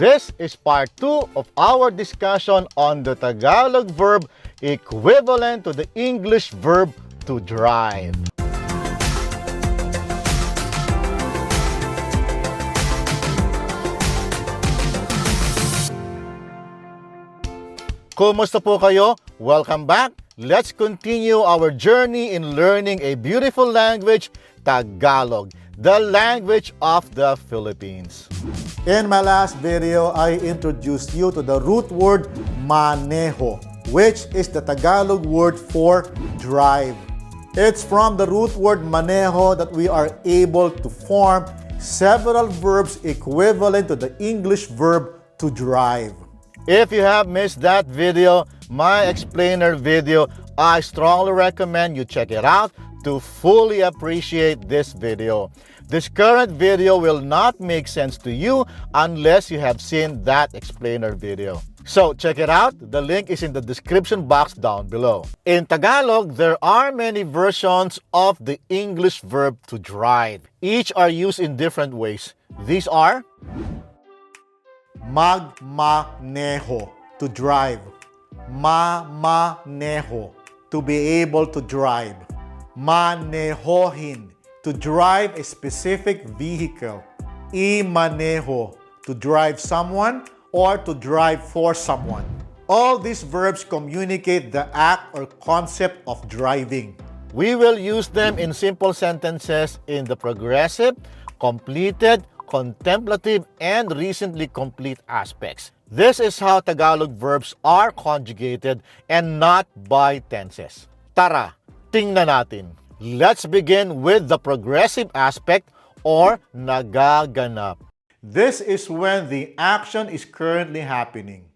This is part 2 of our discussion on the Tagalog verb equivalent to the English verb to drive. Kumusta po kayo? Welcome back! Let's continue our journey in learning a beautiful language, Tagalog, the language of the Philippines. In my last video, I introduced you to the root word maneho, which is the Tagalog word for drive. It's from the root word maneho that we are able to form several verbs equivalent to the English verb to drive. If you have missed that video, my explainer video, I strongly recommend you check it out to fully appreciate this video. This current video will not make sense to you unless you have seen that explainer video. So check it out. The link is in the description box down below. In Tagalog, there are many versions of the English verb to drive. Each are used in different ways. These are MAGMANEHO, to drive. MAMANEHO, to be able to drive. MANEHOHIN, to drive a specific vehicle. IMANEHO, to drive someone or to drive for someone. All these verbs communicate the act or concept of driving. We will use them in simple sentences in the progressive, completed, contemplative, and recently complete aspects. This is how Tagalog verbs are conjugated and not by tenses. Tara, tingnan natin. Let's begin with the progressive aspect or nagaganap. This is when the action is currently happening.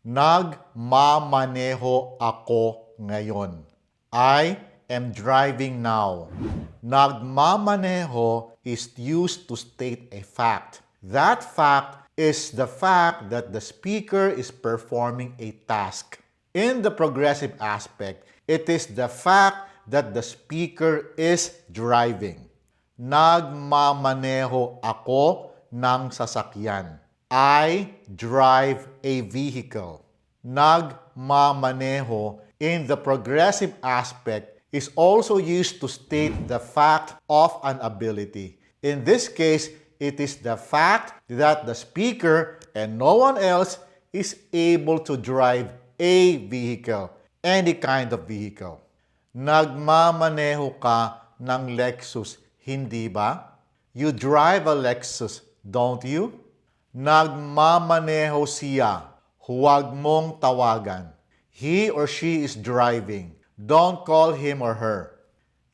Nagmamaneho ako ngayon. I am driving now. Nagmamaneho is used to state a fact. That fact is the fact that the speaker is performing a task. In the progressive aspect, it is the fact that the speaker is driving. Nagmamaneho ako ng sasakyan. I drive a vehicle. Nagmamaneho in the progressive aspect is also used to state the fact of an ability. In this case, it is the fact that the speaker and no one else is able to drive a vehicle, any kind of vehicle. Nagmamaneho ka ng Lexus, hindi ba? You drive a Lexus, don't you? Nagmamaneho siya, huwag mong tawagan. He or she is driving. Don't call him or her.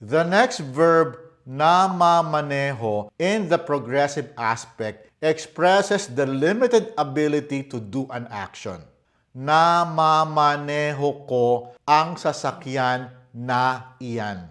The next verb, namamaneho, in the progressive aspect, expresses the limited ability to do an action. Namamaneho ko ang sasakyan na iyan.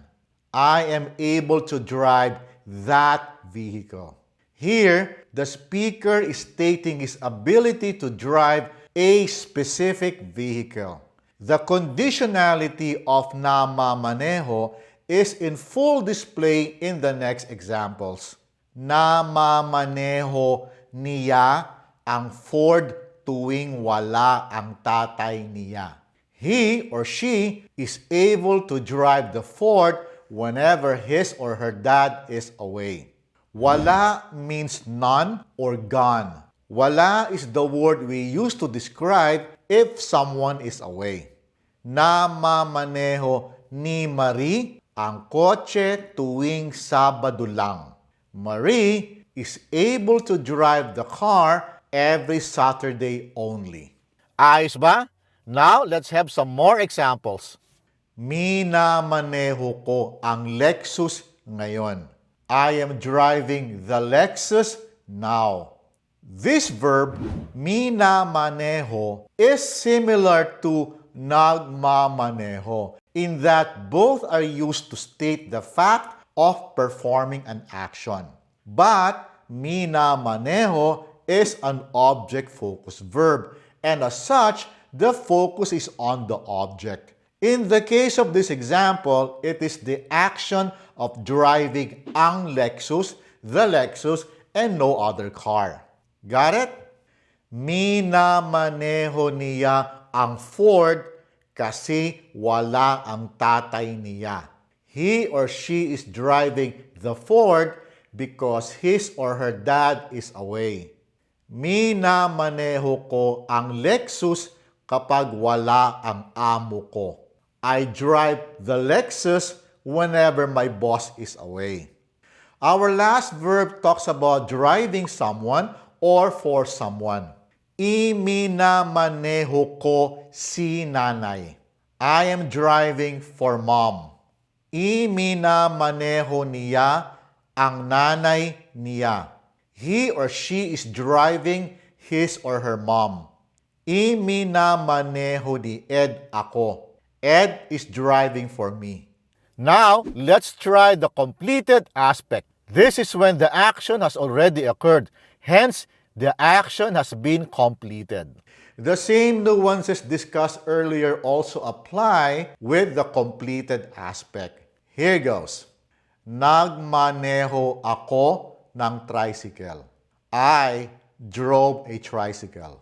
I am able to drive that vehicle. Here, the speaker is stating his ability to drive a specific vehicle. The conditionality of namamaneho is in full display in the next examples. Namamaneho niya ang Ford tuwing wala ang tatay niya. He or she is able to drive the Ford whenever his or her dad is away. Wala means none or gone. Wala is the word we use to describe if someone is away. Namamaneho ni Marie ang kotse tuwing Sabado lang. Marie is able to drive the car every Saturday only. Ayos ba? Now, let's have some more examples. Minamaneho ko ang Lexus ngayon. I am driving the Lexus now. This verb, minamaneho, is similar to nagmamaneho in that both are used to state the fact of performing an action. But minamaneho is an object-focused verb, and as such, the focus is on the object. In the case of this example, it is the action of driving ang Lexus, the Lexus, and no other car. Got it? Minamaneho niya ang Ford kasi wala ang tatay niya. He or she is driving the Ford because his or her dad is away. Minamaneho ko ang Lexus kapag wala ang amo ko. I drive the Lexus whenever my boss is away. Our last verb talks about driving someone or for someone. Iminamaneho ko si nanay. I am driving for mom. Iminamaneho niya ang nanay niya. He or she is driving his or her mom. Iminamaneho ni Ed ako. Ed is driving for me. Now, let's try the completed aspect. This is when the action has already occurred. Hence, the action has been completed. The same nuances discussed earlier also apply with the completed aspect. Here goes. Nagmaneho ako ng tricycle. I drove a tricycle.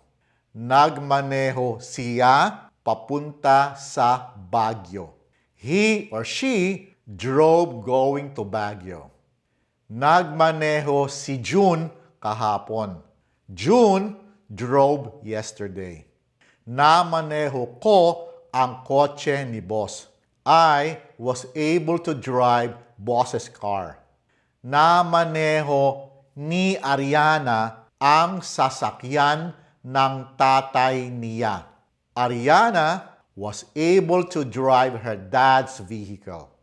Nagmaneho siya papunta sa Baguio. He or she drove going to Baguio. Nagmaneho si June kahapon. June drove yesterday. Namaneho ko ang kotse ni boss. I was able to drive boss's car. Namaneho ni Ariana ang sasakyan ng tatay niya. Ariana was able to drive her dad's vehicle.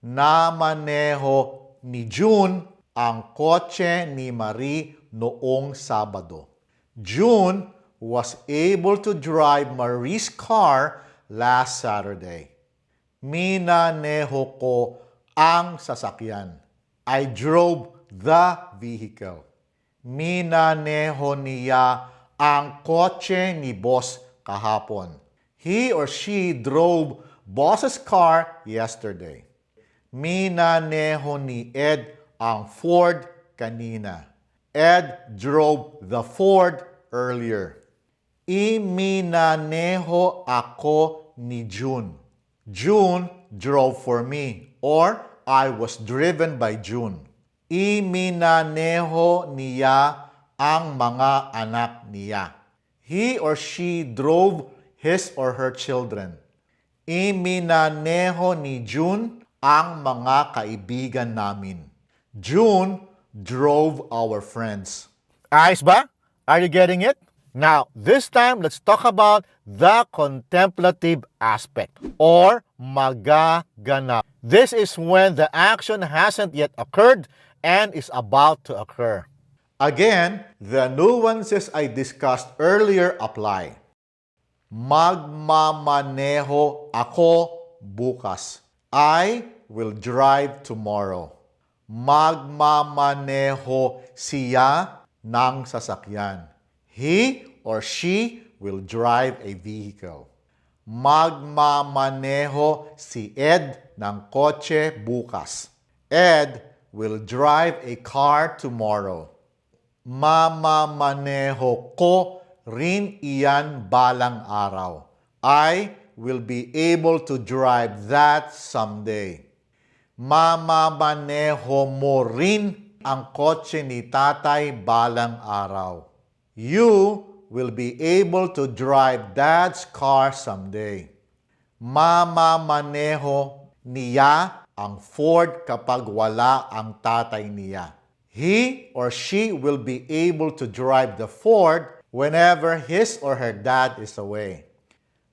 Namaneho ni June ang kotse ni Marie noong Sabado. June was able to drive Marie's car last Saturday. Minaneho ko ang sasakyan. I drove the vehicle. Minaneho niya ang kotse ni boss kahapon. He or she drove boss's car yesterday. Minaneho ni Ed ang Ford kanina. Ed drove the Ford earlier. Iminaneho ako ni June. June drove for me, or I was driven by June. Iminaneho niya ang mga anak niya. He or she drove his or her children. Iminaneho ni June ang mga kaibigan namin. June drove our friends. Ayos ba? Are you getting it? Now, this time, let's talk about the contemplative aspect or magaganap. This is when the action hasn't yet occurred and is about to occur. Again, the nuances I discussed earlier apply. Magmamaneho ako bukas. I will drive tomorrow. Magmamaneho siya ng sasakyan. He or she will drive a vehicle. Magmamaneho si Ed ng kotse bukas. Ed will drive a car tomorrow. Mamamaneho ko rin iyan balang araw. I will be able to drive that someday. Mamamaneho mo rin ang kotse ni tatay balang araw. You will be able to drive dad's car someday. Mamamaneho niya ang Ford kapag wala ang tatay niya. He or she will be able to drive the Ford whenever his or her dad is away.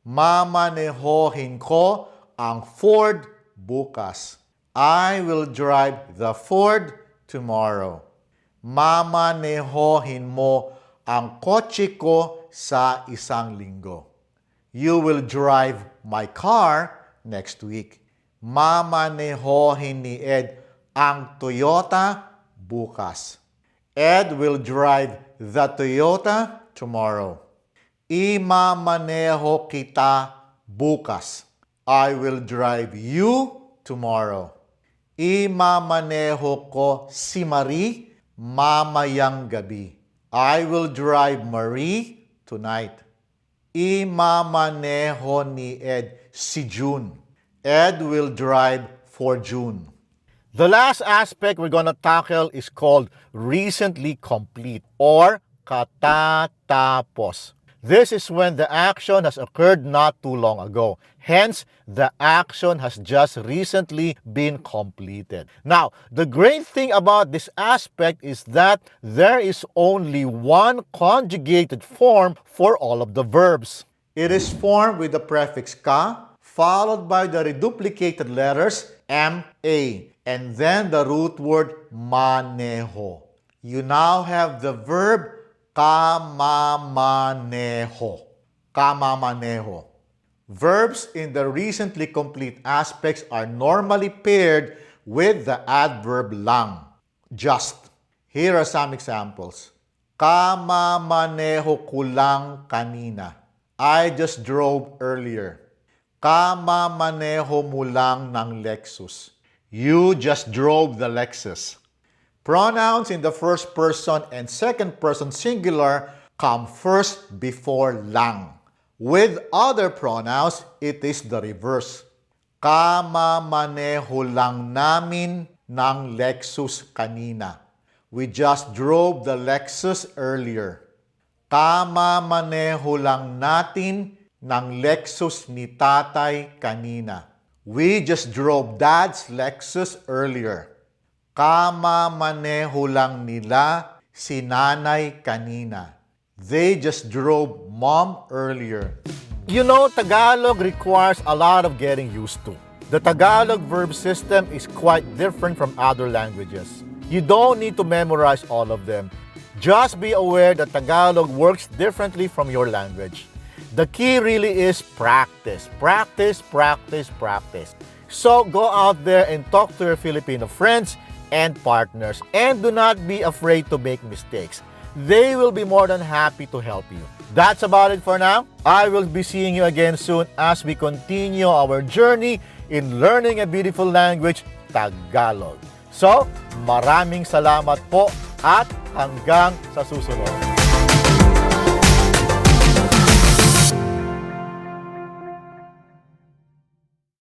Mamanehohin ko ang Ford bukas. I will drive the Ford tomorrow. Mamanehohin mo ang kotse ko sa isang linggo. You will drive my car next week. Mamanehohin ni Ed ang Toyota bukas. Ed will drive the Toyota tomorrow. Imamaneho kita bukas. I will drive you tomorrow. Imamaneho ko si Marie mamayang gabi. I will drive Marie tonight. Imamaneho ni Ed si June. Ed will drive for June. The last aspect we're going to tackle is called recently complete or katatapos. This is when the action has occurred not too long ago. Hence, the action has just recently been completed. Now, the great thing about this aspect is that there is only one conjugated form for all of the verbs. It is formed with the prefix ka, followed by the reduplicated letters ma, and then the root word maneho. You now have the verb kamamaneho. Kamamaneho. Verbs in the recently complete aspects are normally paired with the adverb lang, just. Here are some examples. Kamamaneho ko lang kanina. I just drove earlier. Kamamaneho mo lang ng Lexus. You just drove the Lexus. Pronouns in the first person and second person singular come first before lang. With other pronouns, it is the reverse. Kamamaneho lang namin ng Lexus kanina. We just drove the Lexus earlier. Kamamaneho lang natin ng Lexus ni tatay kanina. We just drove Dad's Lexus earlier. Kamamaneho lang nila si nanay kanina. They just drove Mom earlier. You know, Tagalog requires a lot of getting used to. The Tagalog verb system is quite different from other languages. You don't need to memorize all of them. Just be aware that Tagalog works differently from your language. The key really is practice. Practice, practice, practice. So go out there and talk to your Filipino friends and partners, and do not be afraid to make mistakes. They will be more than happy to help you. That's about it for now. I will be seeing you again soon as we continue our journey in learning a beautiful language, Tagalog. So, maraming salamat po at hanggang sa susunod.